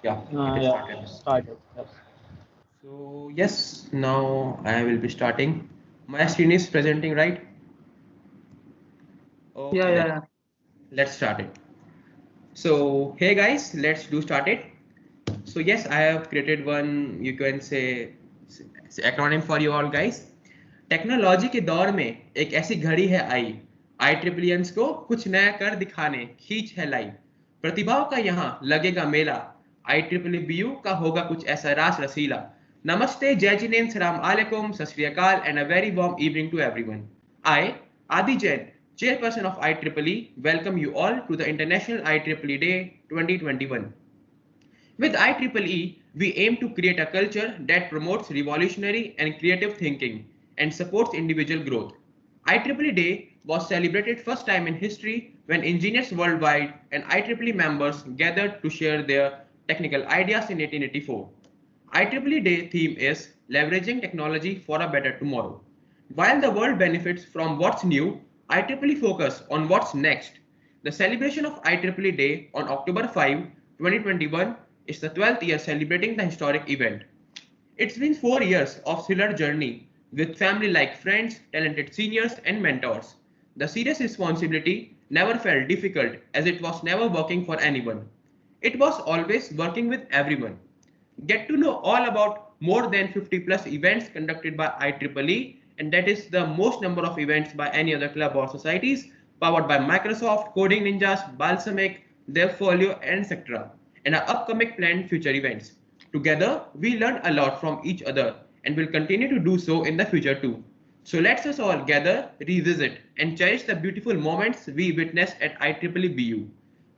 Yeah, it is Yeah, started. started. Yes. So yes, now I will be starting. My screen is presenting, right? Yeah, Okay, yeah, then yeah. let's start it. So hey guys, let's do start it. So yes, I have created one, you can say acronym for you all guys. Technology के दौर में एक ऐसी घड़ी है आई, आई ट्रिपलियंस को कुछ नया कर दिखाने खींच है लाई, प्रतिभाओं का यहाँ लगेगा मेला, आई ट्रिपल बी यू का होगा कुछ ऐसा रास रसीला. नमस्ते, जय जिनेन्द्र, सलाम alaikum, सत श्री अकाल, and a very warm evening to everyone. I, Adi Jain, chairperson of IEEE, welcome you all to the International IEEE Day 2021. With IEEE, we aim to create a culture that promotes revolutionary and creative thinking and supports individual growth. IEEE Day was celebrated first time in history when engineers worldwide and IEEE members gathered to share their technical ideas in 1884. IEEE Day theme is Leveraging Technology for a Better Tomorrow. While the world benefits from what's new, IEEE focus on what's next. The celebration of IEEE Day on October 5, 2021 is the 12th year celebrating the historic event. It's been 4 years of stellar journey with family like friends, talented seniors, and mentors. The serious responsibility never felt difficult as it was never working for anyone. It was always working with everyone. Get to know all about more than 50 plus events conducted by IEEE, and that is the most number of events by any other club or societies, powered by Microsoft, Coding Ninjas, Balsamic, Devfolio, and etc. and our upcoming planned future events. Together, we learn a lot from each other and will continue to do so in the future too. So let's us all gather, revisit, and cherish the beautiful moments we witnessed at IEEE BU.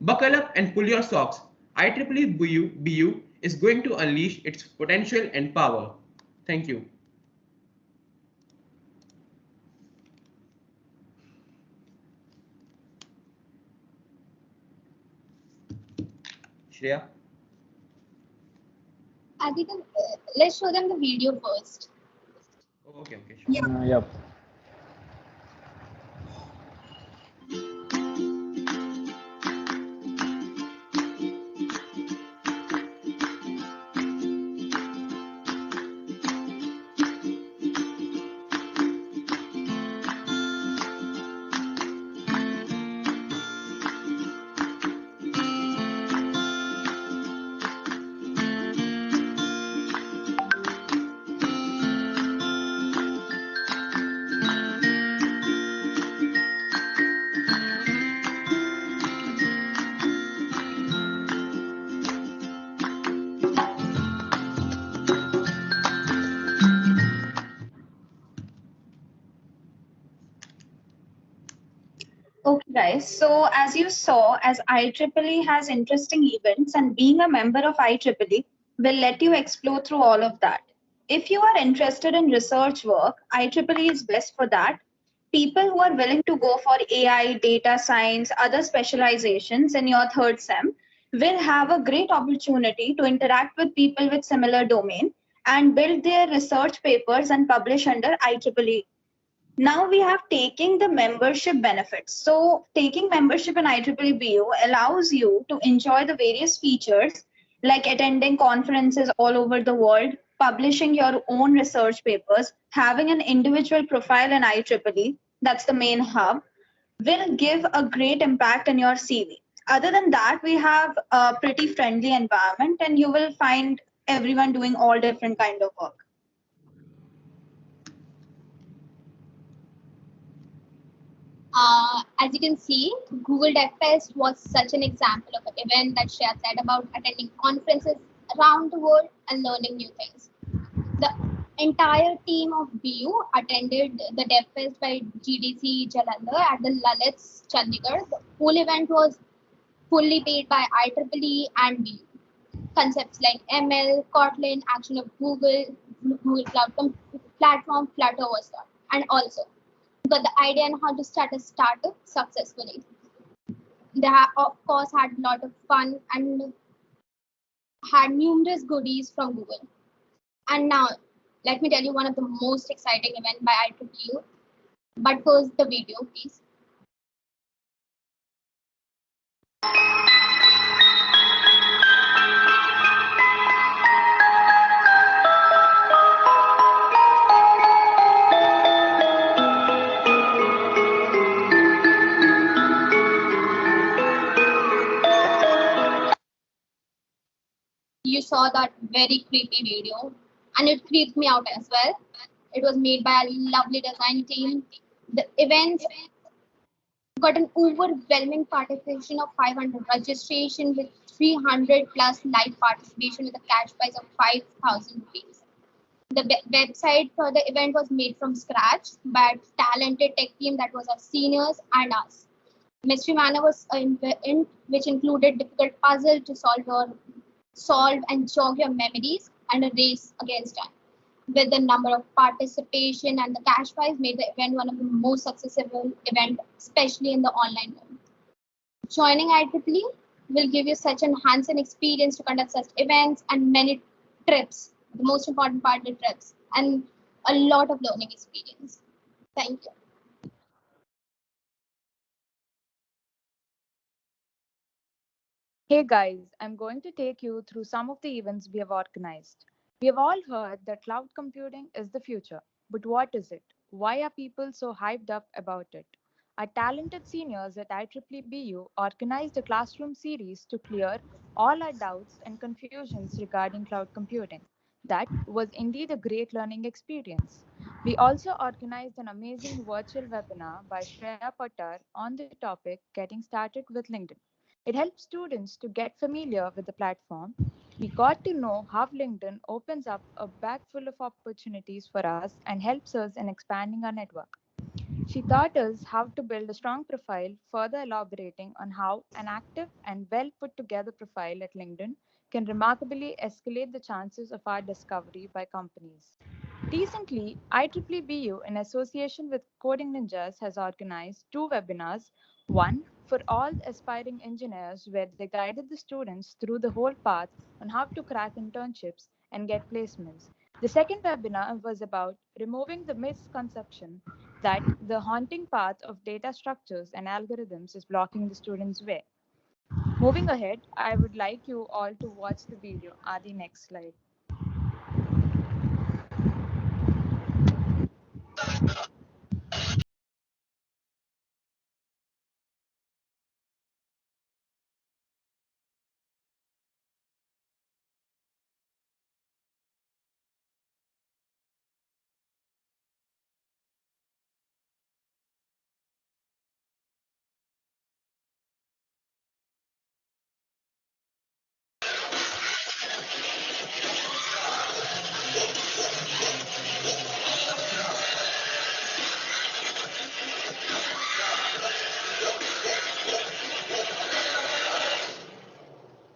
Buckle up and pull your socks. IEEE BU is going to unleash its potential and power. Thank you. Shreya? Adi, let's show them the video first. Okay, okay, sure. Yep. Okay, guys. So as you saw, as IEEE has interesting events, and being a member of IEEE will let you explore through all of that. If you are interested in research work, IEEE is best for that. People who are willing to go for AI, data science, other specializations in your third SEM will have a great opportunity to interact with people with similar domain and build their research papers and publish under IEEE. Now we have taking the membership benefits. So taking membership in IEEE allows you to enjoy the various features like attending conferences all over the world, publishing your own research papers, having an individual profile in IEEE, that's the main hub, will give a great impact in your CV. Other than that, we have a pretty friendly environment and you will find everyone doing all different kind of work. As you can see, Google Dev Fest was such an example of an event that Shreya said about attending conferences around the world and learning new things. The entire team of BU attended the Dev Fest by GDC Jalandhar at the Lalit's Chandigarh. The whole event was fully paid by IEEE and BU. Concepts like ML, Kotlin, action of Google Cloud Platform, Flutter was taught. And also, got the idea on how to start a startup successfully. They of course had a lot of fun and had numerous goodies from Google. And now, let me tell you one of the most exciting events by IEEE. But first, the video, please. you saw that very creepy video, and it creeped me out as well. It was made by a lovely design team. The event got an overwhelming participation of 500 registration with 300 plus live participation with a cash prize of 5,000 rupees. The website for the event was made from scratch by a talented tech team that was our seniors and us. Mystery Manor was which included difficult puzzle to solve and jog your memories and a race against time. With the number of participation and the cash prize made the event one of the most successful event, especially in the online world. Joining IEEE will give you such an hands-on experience to conduct such events and many trips. The most important part, the trips, and a lot of learning experience. Thank you. Hey guys, I'm going to take you through some of the events we have organized. We have all heard that cloud computing is the future, but what is it? Why are people so hyped up about it? Our talented seniors at IEEEBU organized a classroom series to clear all our doubts and confusions regarding cloud computing. That was indeed a great learning experience. We also organized an amazing virtual webinar by Shreya Pattar on the topic Getting Started with LinkedIn. It helps students to get familiar with the platform. We got to know how LinkedIn opens up a bag full of opportunities for us and helps us in expanding our network. She taught us how to build a strong profile, further elaborating on how an active and well put together profile at LinkedIn can remarkably escalate the chances of our discovery by companies. Recently, IEEEBU, in association with Coding Ninjas, has organized two webinars, one for all aspiring engineers, where they guided the students through the whole path on how to crack internships and get placements. The second webinar was about removing the misconception that the haunting path of data structures and algorithms is blocking the students' way. Moving ahead, I would like you all to watch the video. Adi, next slide.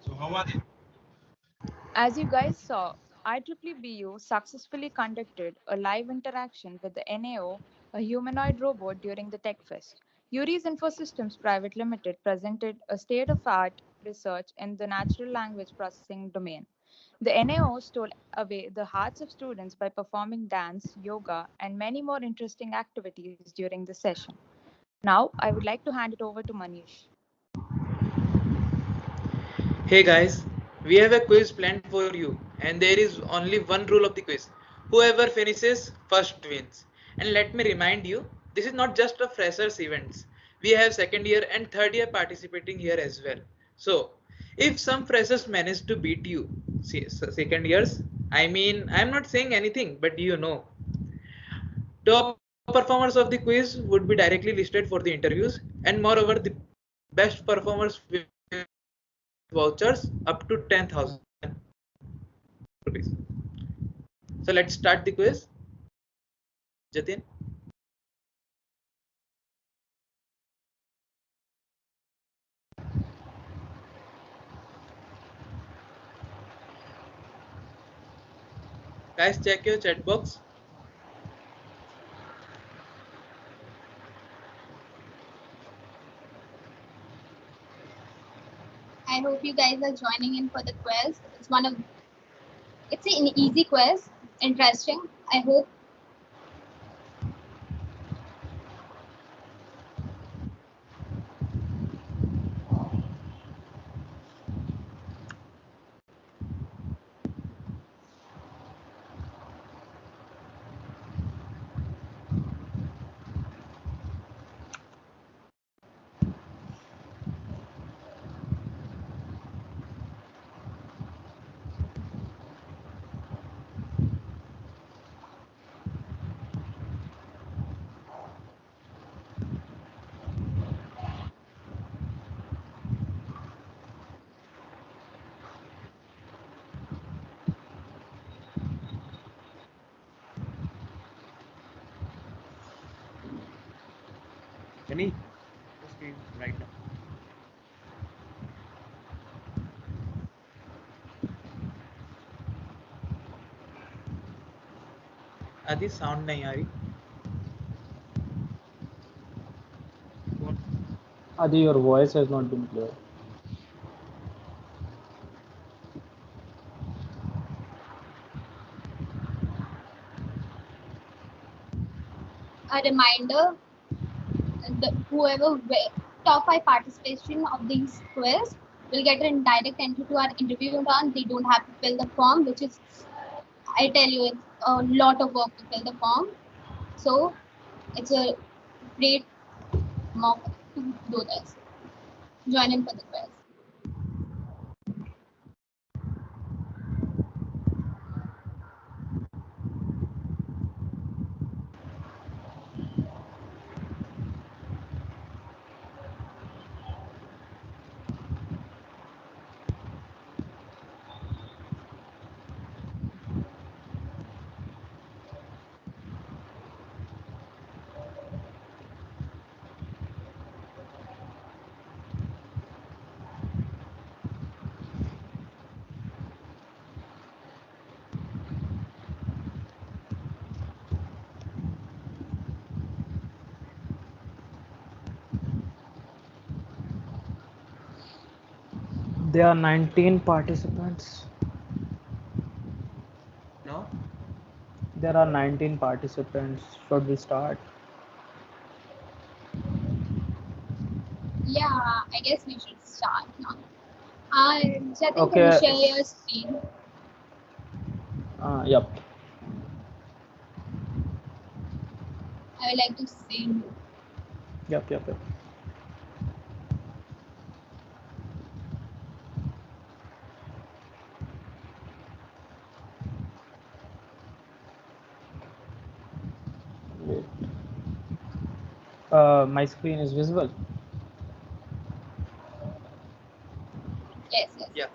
So how are they? As you guys saw, IEEEBU successfully conducted a live interaction with the NAO, a humanoid robot, during the Tech Fest. Yuri's Infosystems Private Limited presented a state-of-art research in the natural language processing domain. The NAO stole away the hearts of students by performing dance, yoga, and many more interesting activities during the session. Now, I would like to hand it over to Manish. Hey guys, we have a quiz planned for you, and there is only one rule of the quiz. Whoever finishes first wins. And let me remind you, this is not just a freshers events. We have second year and third year participating here as well. So, if some freshers manage to beat you, second years, I'm not saying anything, but top performers of the quiz would be directly listed for the interviews, and moreover, the best performers will receive vouchers up to 10,000 rupees. So let's start the quiz. Jatin. Guys, check your chat box. I hope you guys are joining in for the quiz. It's an easy quiz, interesting. I hope. right now. आदि sound नहीं आ रही. Adi, your voice has not been clear. A reminder, whoever top 5 participation of these quiz will get an direct entry to our interview round. They don't have to fill the form, which is, I tell you, it's a lot of work to fill the form. So it's a great mock to do this. Join in for the quiz. There are 19 participants. No? There are 19 participants. Should we start? Yeah, I guess we should start now. Jatin, can Okay. you share your screen? Yep. I would like to sing. Yep. Wait. My screen is visible. Yes. Yeah.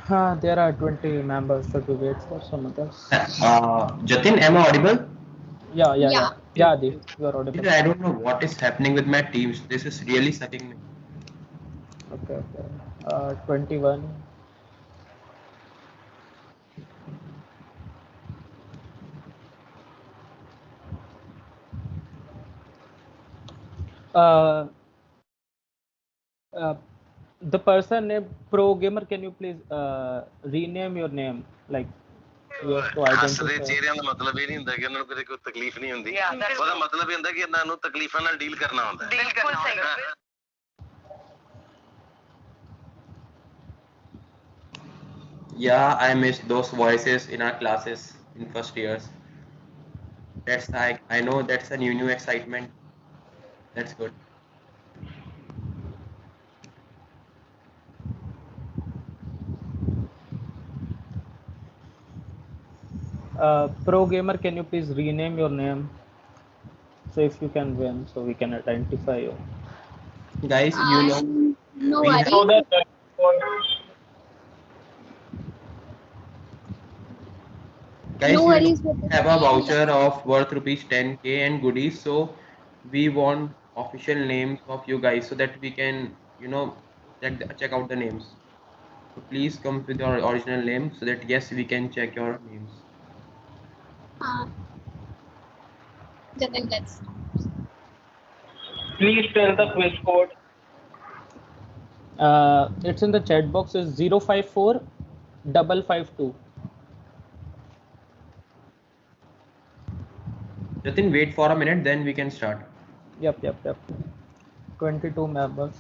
yes. There are 20 members. Should we wait for some others? Jatin, am I audible? Yeah. Yeah. Yeah, Adi, you are audible. I don't know what is happening with my Teams. This is really sucking me. Okay. 21. The person named Pro Gamer, can you please rename your name? Like, you have to ਹੱਸਦੇ identify. ਚਿਹਰਿਆਂ ਦਾ ਮਤਲਬ ਇਹ ਨਹੀਂ ਹੁੰਦਾ ਕਿ ਇਹਨਾਂ ਨੂੰ ਕਦੇ ਕੋਈ ਤਕਲੀਫ ਨਹੀਂ ਹੁੰਦੀ ਉਹਦਾ ਮਤਲਬ ਇਹ ਹੁੰਦਾ ਕਿ ਇਹਨਾਂ ਨੂੰ ਤਕਲੀਫਾਂ ਨਾਲ ਡੀਲ ਕਰਨਾ ਹੁੰਦਾ ਬਿਲਕੁਲ ਸਹੀ Yeah, I miss those voices in our classes in first years. That's I know that's a new excitement. That's good. Pro Gamer, can you please rename your name? So if you can win, so we can identify you. Guys, you know, No we have- worries. guys, No you worries with the have a name. voucher of worth rupees 10k and goodies. So we want official names of you guys so that we can, check out the names. So please come with your original name so that yes, we can check your names. Jatin, let's. Please tell the quiz code. It's in the chat box. Is 054 552. Jatin, wait for a minute, then we can start. Yep. 22 members.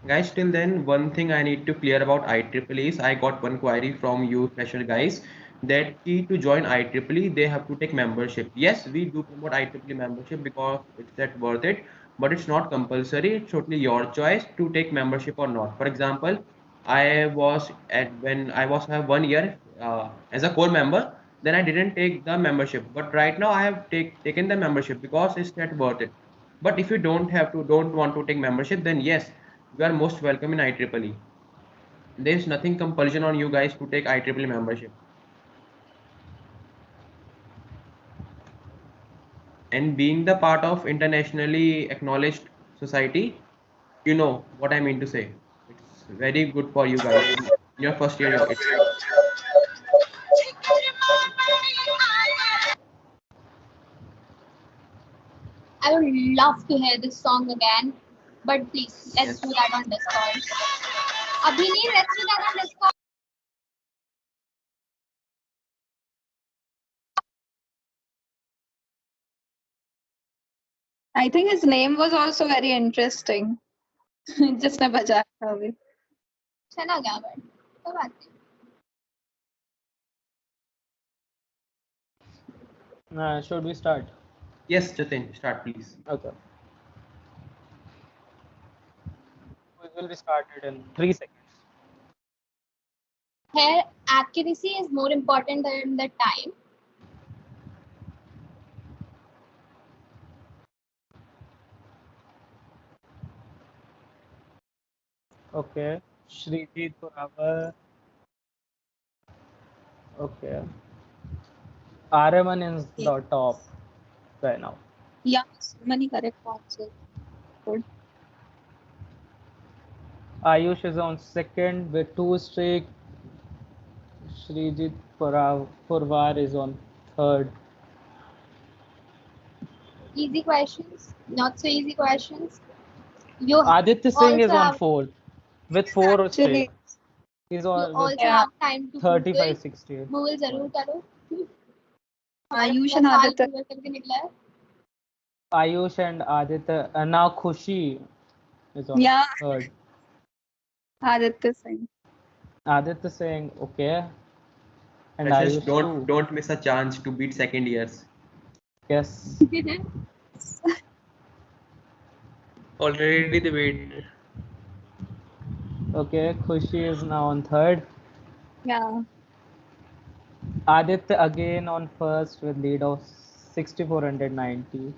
Guys, till then, one thing I need to clear about IEEE is I got one query from you fresher guys. that key to join IEEE, they have to take membership. Yes, we do promote IEEE membership because it's that worth it, but it's not compulsory. It's totally your choice to take membership or not. For example, I was at when I was have 1 year as a core member, then I didn't take the membership. But right now I have taken the membership because it's that worth it. But if you don't want to take membership, then yes, you are most welcome in IEEE. There is nothing compulsion on you guys to take IEEE membership. And being the part of internationally acknowledged society, you know what I mean to say. It's very good for you guys in your first year itself. I would love to hear this song again, but please, let's Yes. do that on Discord. Abhini, let's do that on Discord. I think his name was also very interesting. जिसने बजाया था अभी. चला गया but कोई बात नहीं. Should we start? Yes, Jatin, start please. Okay. We will be started in 3 seconds. Here, accuracy is more important than the time. Okay. Shrijit Puravar. Okay. Araman is the top right now. Yeah, so many correct answers. Good. Ayush is on second with 2 streak. Shrijit Purvar is on third. Easy questions, not so easy questions. You Aditya Singh is also on have, fourth with 4 Actually, streak. He's you on also with Yeah. have time to 35 60. Google जरूर करो. Ayush पूरा and साल Aditya. Google करके निकला है. Ayush and Aditya, and now Khushi is on Yeah. third. Aditya Singh. Aditya Singh, okay. And Freshers, Ayush too. don't miss a chance to beat second years. Yes. Already the wait. Okay, Khushi is now on third. Yeah. Aditya again on first with lead of 6490.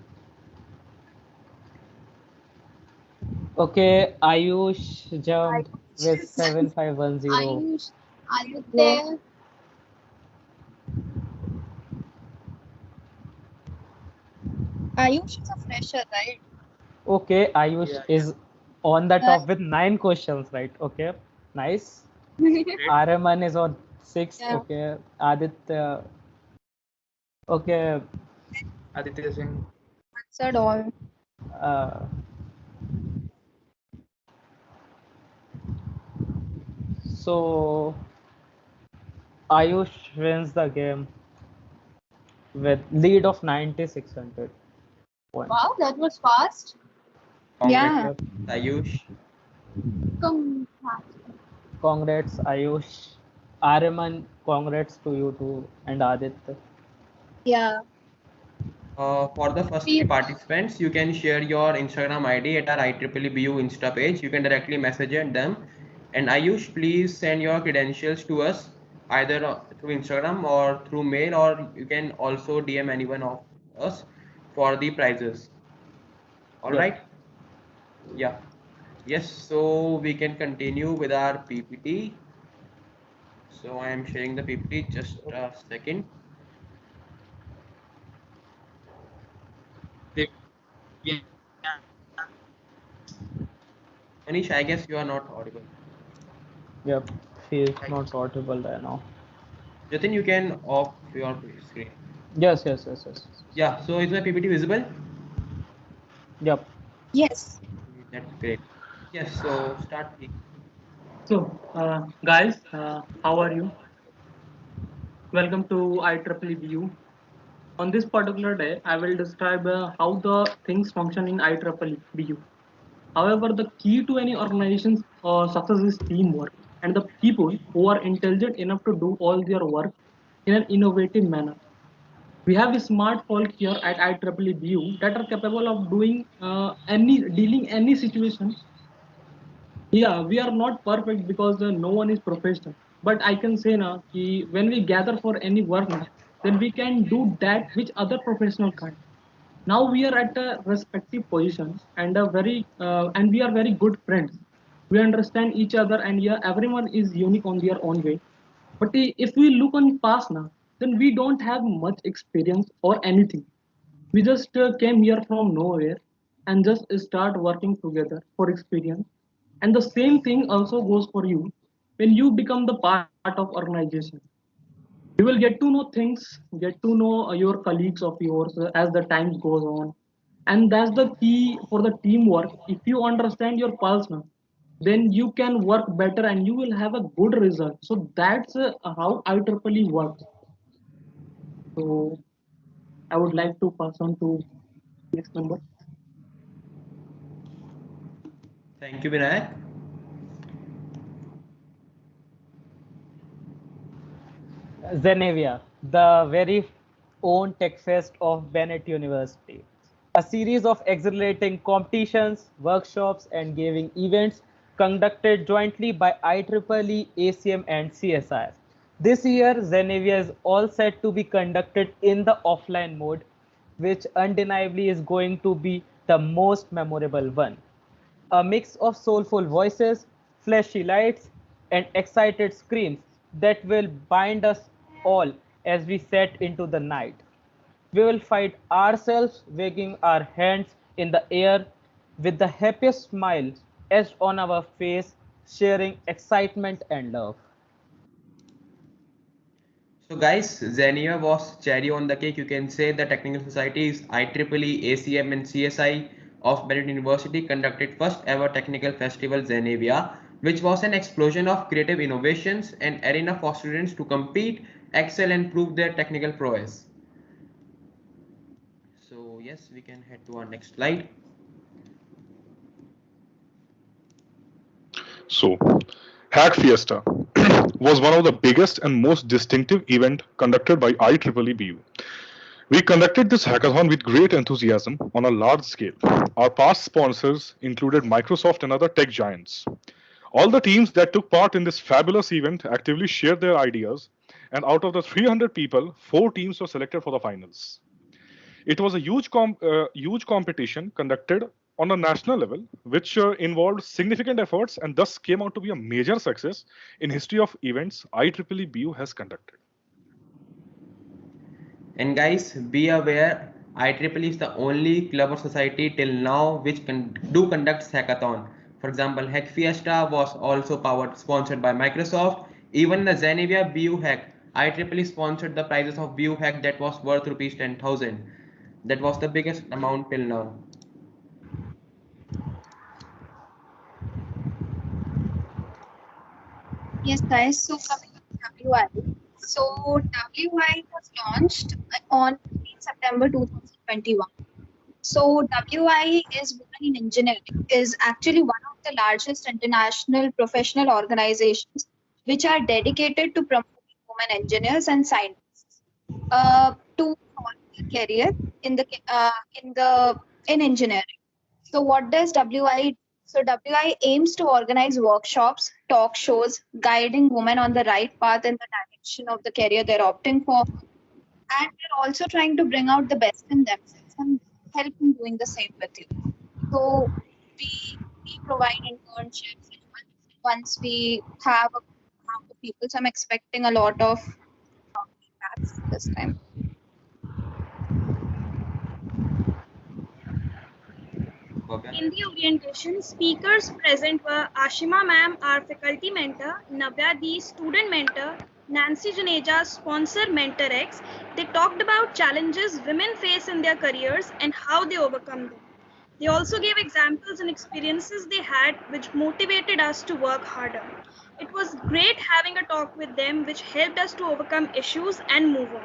Okay, Ayush jumped with 7510. Ayush, Aditya, Ayush is a fresher, right? Okay, Ayush Yeah. is on the top with 9 questions, right? Okay, nice. Araman is on 6. Yeah. Okay, Aditya. Okay, Aditya Singh. Answered all. uh, so Ayush wins the game with lead of 9600 points. wow, that was fast. Yeah. Congrats, Ayush. Congrats. Congrats, Ayush. Araman, congrats to you too, and Aditya. Yeah. For the first 3 participants, you can share your Instagram ID at our IEEEBU Insta page. You can directly message them. And Ayush, please send your credentials to us either through Instagram or through mail, or you can also DM anyone of us for the prizes. All Yeah. right? Yeah. Yes, so we can continue with our PPT. So I am sharing the PPT, just a second. Yeah. Manish, I guess you are not audible. Yep, he is not audible right now. Jatin, you can off your screen. Yes. Yeah, so is my PPT visible? Yep. Yes. That's great. Yes, so start please. So, guys, how are you? Welcome to IEEE View. On this particular day, I will describe how the things function in IEEE BU. However, the key to any organization's success is teamwork, and the people who are intelligent enough to do all their work in an innovative manner. We have smart folk here at IEEE that are capable of doing dealing any situation. Yeah, we are not perfect because no one is professional. But I can say now, ki when we gather for any work now, then we can do that which other professional can't. Now we are at a respective positions and we are very good friends. We understand each other, and yeah, everyone is unique on their own way. But if we look on past now, then we don't have much experience or anything. We just came here from nowhere and just start working together for experience. And the same thing also goes for you when you become the part of organization. You will get to know things, get to know your colleagues of yours as the time goes on. And that's the key for the teamwork. If you understand your pulse now, then you can work better and you will have a good result. So that's how IEEE works. So I would like to pass on to next number. Thank you, Vinayak. Zenevia, the very own tech fest of Bennett University. A series of exhilarating competitions, workshops, and gaming events conducted jointly by IEEE, ACM, and CSIR. This year, Zenevia is all set to be conducted in the offline mode, which undeniably is going to be the most memorable one. A mix of soulful voices, flashy lights, and excited screams that will bind us all as we set into the night. We will find ourselves waving our hands in the air with the happiest smile etched on our face, sharing excitement and love. So guys, Xenia was cherry on the cake. You can say the Technical Societies IEEE, ACM and CSI of Bennett University conducted first ever technical festival Zenevia, which was an explosion of creative innovations and arena for students to compete, excel and prove their technical prowess. So yes, we can head to our next slide. So, Hack Fiesta was one of the biggest and most distinctive event conducted by IEEE BU. We conducted this hackathon with great enthusiasm on a large scale. Our past sponsors included Microsoft and other tech giants. All the teams that took part in this fabulous event actively shared their ideas, and out of the 300 people, 4 teams were selected for the finals. It was a huge competition conducted on a national level, which involved significant efforts and thus came out to be a major success in history of events IEEE BU has conducted. And guys, be aware, IEEE is the only club or society till now which conducts hackathon. For example, Hack Fiesta was also sponsored by Microsoft. Even the Zenevia BU Hack, IEEE sponsored the prizes of BU Hack that was worth rupees 10,000. That was the biggest amount till now. Yes, guys. So coming to WI. So WI was launched on 15 September 2021. So WI is Women in Engineering is actually one of the largest international professional organizations which are dedicated to promoting women engineers and scientists to follow their career in in engineering. So what does WI? So WI aims to organize workshops, talk shows, guiding women on the right path in the direction of the career they're opting for, and we're also trying to bring out the best in themselves and help in doing the same with you. So we provide internships once we have a amount of people. So I'm expecting a lot of feedbacks this time. In the orientation, speakers present were Ashima ma'am, our faculty mentor, Navya, the student mentor, Nancy Janeja, sponsor Mentor X. They talked about challenges women face in their careers and how they overcome them. They also gave examples and experiences they had which motivated us to work harder. It was great having a talk with them which helped us to overcome issues and move on.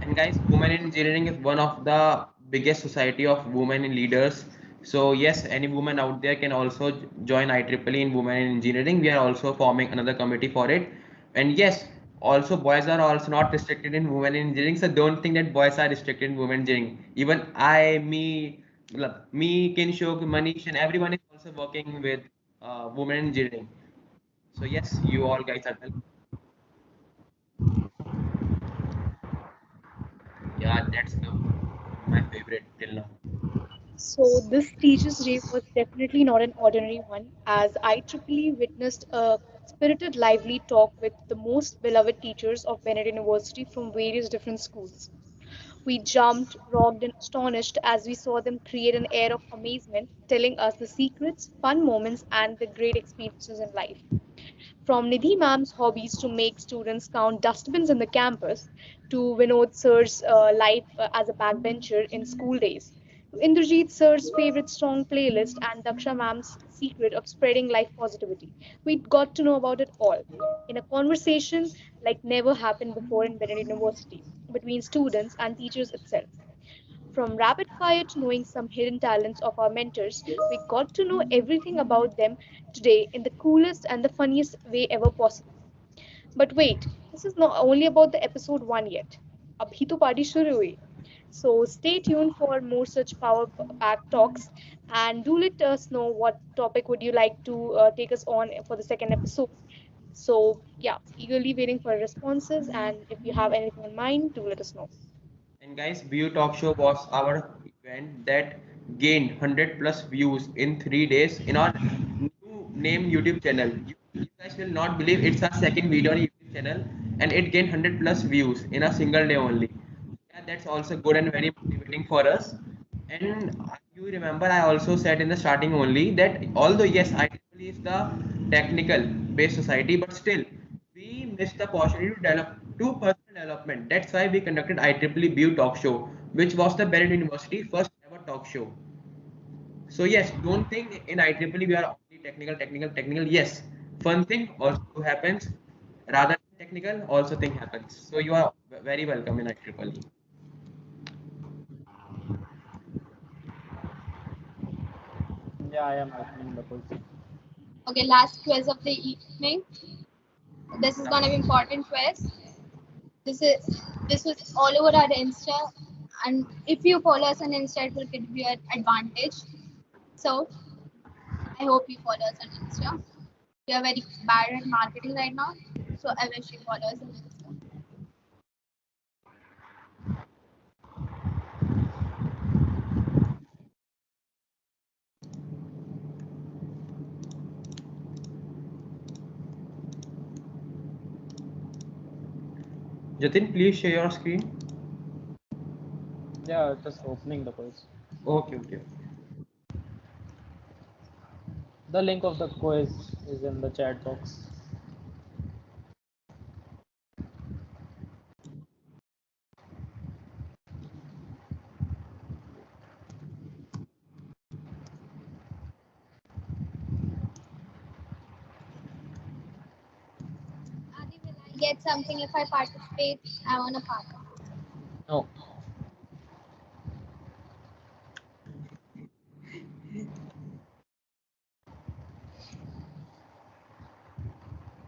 And guys, women in engineering is one of the biggest society of women in leaders. So yes, any woman out there can also join IEEE in women in engineering. We are also forming another committee for it. And yes, also boys are also not restricted in women engineering. So don't think that boys are restricted in women engineering. Even me, Kinshuk, Manish, and everyone is also working with women engineering. So yes, you all guys are welcome. Yeah, that's my favorite till now. So this Teachers' Day was definitely not an ordinary one, as IEEE witnessed a spirited, lively talk with the most beloved teachers of Bennett University from various different schools. We jumped, rocked, and astonished as we saw them create an air of amazement, telling us the secrets, fun moments, and the great experiences in life. From Nidhi ma'am's hobbies to make students count dustbins in the campus, to Vinod sir's life as a backbencher in school days, to Indrajit sir's favorite song playlist and Daksha ma'am's secret of spreading life positivity. We got to know about it all in a conversation like never happened before in Benin University between students and teachers itself. From rapid fire to knowing some hidden talents of our mentors, we got to know everything about them today in the coolest and the funniest way ever possible. But wait, this is not only about the episode 1 yet. Abhi to party shuru hui. So stay tuned for more such power pack talks and do let us know what topic would you like to take us on for the second episode. So yeah, eagerly waiting for responses, and if you have anything in mind, do let us know. And guys, View Talk Show was our event that gained 100 plus views in 3 days in our new name YouTube channel. You guys will not believe it's our second video on YouTube channel and it gained 100 plus views in a single day only. Yeah, that's also good and very motivating for us. And you remember, I also said in the starting only that although yes, IEEE is the technical based society, but still we missed the opportunity to develop two personal development. That's why we conducted IEEE View Talk Show, which was the Bennett University first ever talk show. So yes, don't think in IEEE we are only technical, technical, technical. Yes, fun thing also happens. Rather than technical, also thing happens. So you are very welcome in IEEE. Yeah, I am opening the quiz. Okay, last quiz of the evening. This is gonna be important quiz. This was all over our Insta, and if you follow us on Insta, it will give you an advantage. So I hope you follow us on Insta. We are very bad at marketing right now, so I wish you follow us on Insta. Jatin, please share your screen. Yeah, just opening the quiz. Okay, okay. The link of the quiz is in the chat box. Adi, will I get something if I participate? I want to participate. No.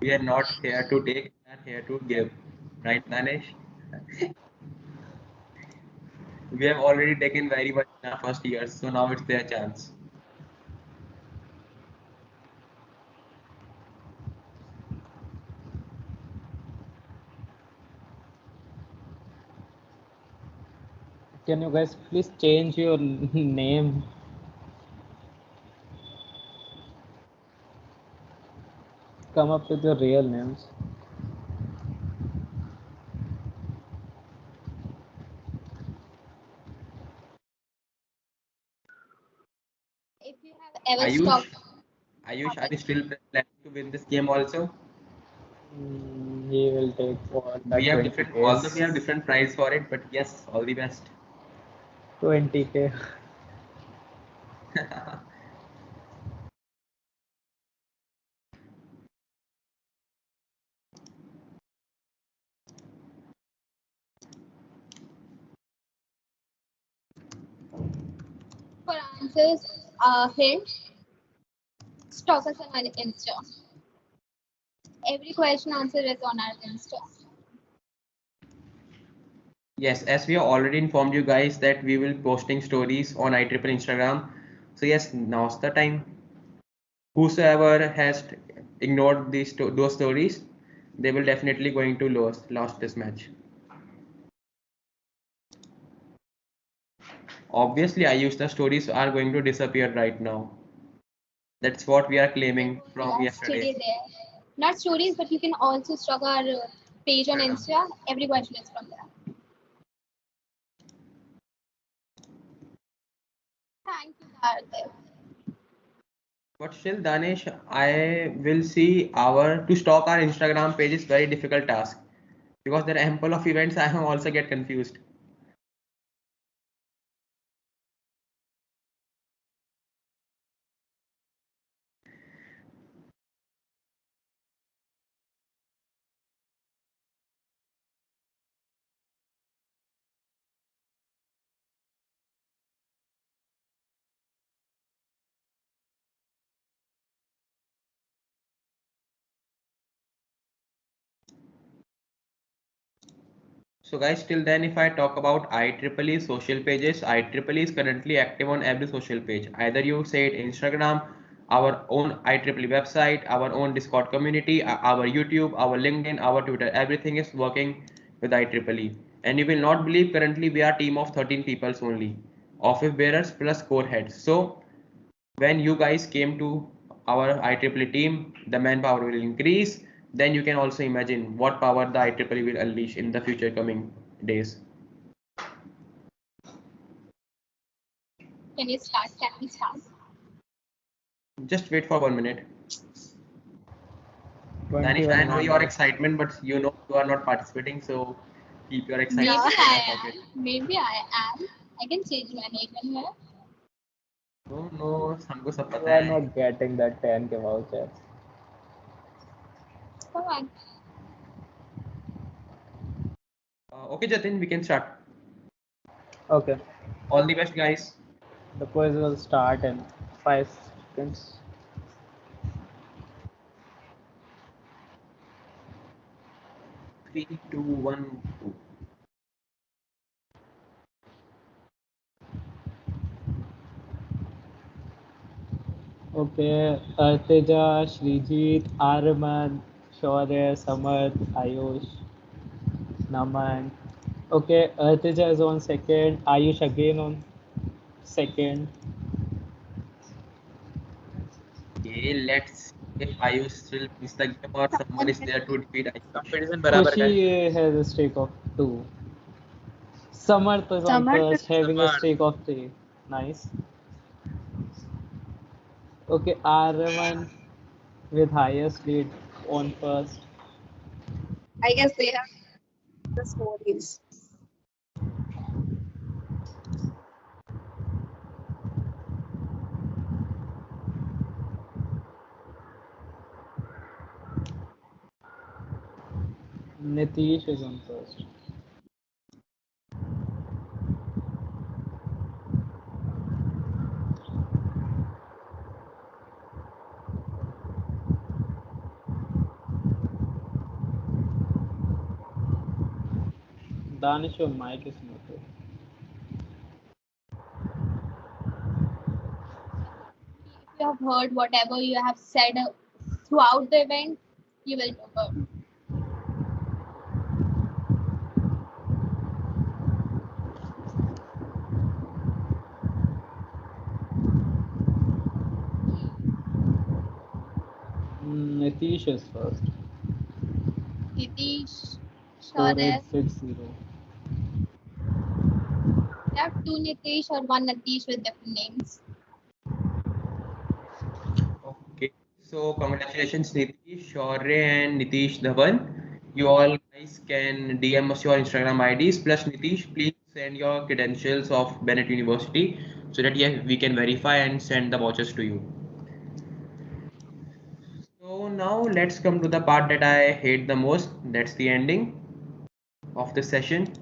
We are not here to take, we are here to give. Right, Manish? We have already taken very much in our first years, so now it's their chance. Can you guys please change your name? Come up with your real names. If you have ever Ayush, stopped, Ayush, are you still planning to win this game also? He will take for the We have 20 different, although we Ks. have different price for it, but yes, all the best. 20K. for answers, hint, stalk us on Insta. Every question answer is on our Insta. Yes, as we have already informed you guys that we will posting stories on IEEE Instagram. So yes, now's the time. Whosoever has ignored those stories, they will definitely going to lost this match. Obviously, IUSTA stories are going to disappear right now. That's what we are claiming from yesterday. There. Not stories, but you can also stalk our page on Insta. Every question is from there. Thank you, Karthik. But still, Danish, I will see to stalk our Instagram page is very difficult task because there are ample of events. I am also get confused. So guys, till then, if I talk about IEEE social pages, IEEE is currently active on every social page. Either you say it Instagram, our own IEEE website, our own Discord community, our YouTube, our LinkedIn, our Twitter, everything is working with IEEE. And you will not believe currently we are a team of 13 people only, office bearers plus core heads. So when you guys came to our IEEE team, the manpower will increase. Then you can also imagine what power the IEEE will unleash in the future coming days. Can you start? Can we start? Just wait for 1 minute. Danish, 21 I know more your minutes. excitement, but you know you are not participating, so keep your Maybe excitement in your I pocket. am. Maybe I am. I can change my name in here. No, no, हमको सब You पता are है. not getting that 10K voucher. Come on. Okay, Jatin, we can start. Okay. All the best, guys. The quiz will start in 5 seconds. Three, two, one, go. Okay, Arteja, Shrijit, Arman, Shaurya, Samarth, Ayush, Naman. Okay, Arteja is on second, Ayush again on second. Okay, let's see if Ayush still wins the game or someone is there to defeat Ayush. Competition बराबर का है. Kushi has a streak of 2. Samarth is on first, having a Samarth. streak of 3. Nice. Okay, Arman with highest lead on first. I guess they have the stories. Nitish is on first. Danish, your mic is muted. If you have heard whatever you have said throughout the event, you will do good. Nitish is first. Nitish, Shaurya, 4860. you have two Nitish or one Nitish with different names. Okay, so congratulations Nitish, Shaurya and Nitish Dhawan. You all guys can DM us your Instagram IDs. Plus Nitish, please send your credentials of Bennett University so that yeah, we can verify and send the vouchers to you. So now let's come to the part that I hate the most. That's the ending of the session.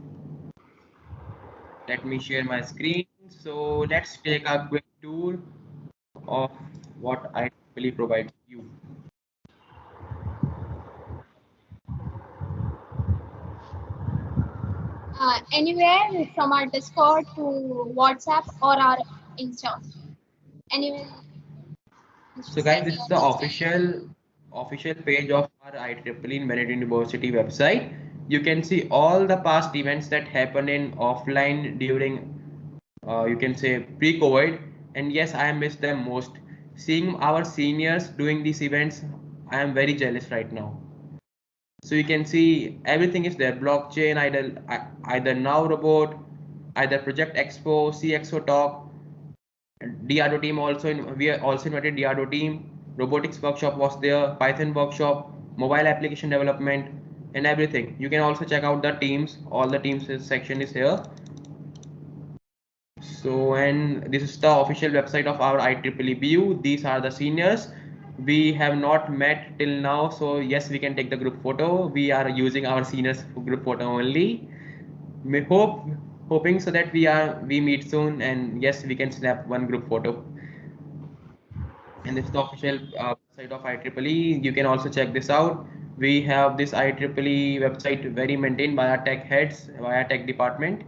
Let me share my screen. So let's take a quick tour of what I really provide you. Anywhere from our Discord to WhatsApp or our Insta. Anywhere. So guys, this is the official page of our IEEE Merit University website. You can see all the past events that happened in offline during you can say pre-COVID, and yes, I miss them most. Seeing our seniors doing these events, I am very jealous right now. So you can see everything is there: blockchain, either Now Robot, either Project Expo, CXO Talk, DRDO team also. We are also invited DRDO team. Robotics workshop was there, Python workshop, mobile application development, and everything. You can also check out the teams. All the teams section is here. So, and this is the official website of our IEEE BU. These are the seniors. We have not met till now, so yes, we can take the group photo. We are using our seniors group photo only. We hoping so that we meet soon, and yes, we can snap one group photo. And this is the official website of IEEE. You can also check this out. We have this IEEE website very maintained by our tech heads, by our tech department.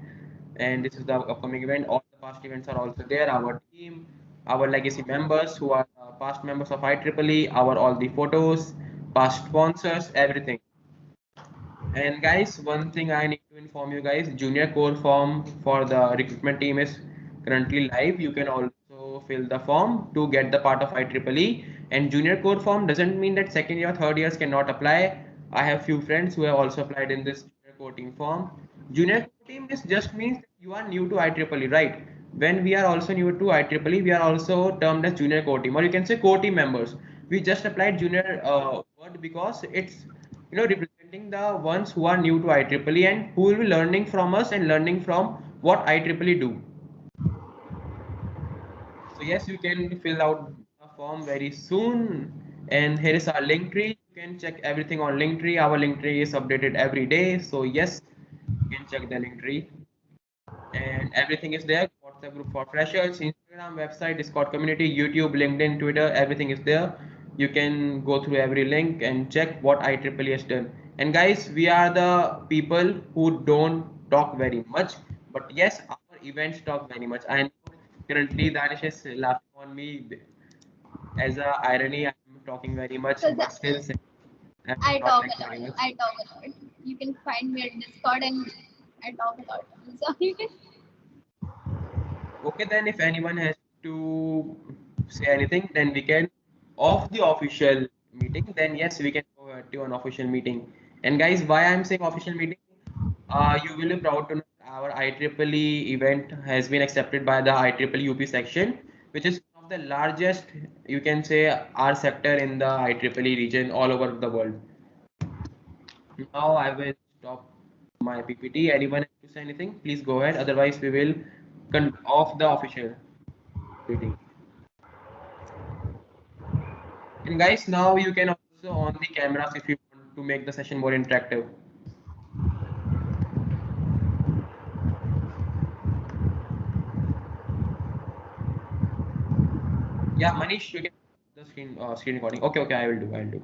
And this is the upcoming event. All the past events are also there. Our team, our legacy members who are past members of IEEE, our all the photos, past sponsors, everything. And guys, one thing I need to inform you guys, junior core form for the recruitment team is currently live. You can also fill the form to get the part of IEEE. And junior core form doesn't mean that second year, third years cannot apply. I have few friends who have also applied in this junior core team form. Junior core team is just means that you are new to IEEE, right? When we are also new to IEEE, we are also termed as junior core team, or you can say core team members. We just applied junior word because it's representing the ones who are new to IEEE and who will be learning from us and learning from what IEEE do. So yes, you can fill out a form very soon. And here is our link tree. You can check everything on link tree. Our link tree is updated every day. So yes, you can check the link tree. And everything is there. WhatsApp group for freshers, Instagram, website, Discord community, YouTube, LinkedIn, Twitter, everything is there. You can go through every link and check what IEEE has done. And guys, we are the people who don't talk very much, but yes, our events talk very much. And currently Danish is laughing on me as a irony. I'm talking very much, but still I talk a lot. I talk a lot. You can find me on Discord and I talk a lot. So you can. Okay, then if anyone has to say anything, then we can off the official meeting. Then yes, we can go to an official meeting. And guys, why I'm saying official meeting? You will be proud to know our IEEE event has been accepted by the IEEE UP section, which is one of the largest, you can say, R sector in the IEEE region all over the world. Now I will stop my PPT. Anyone has to say anything? Please go ahead. Otherwise, we will off the official meeting. And guys, now you can also on the cameras if you want to make the session more interactive. Yeah, Manish, you can the screen recording. Okay, I will do.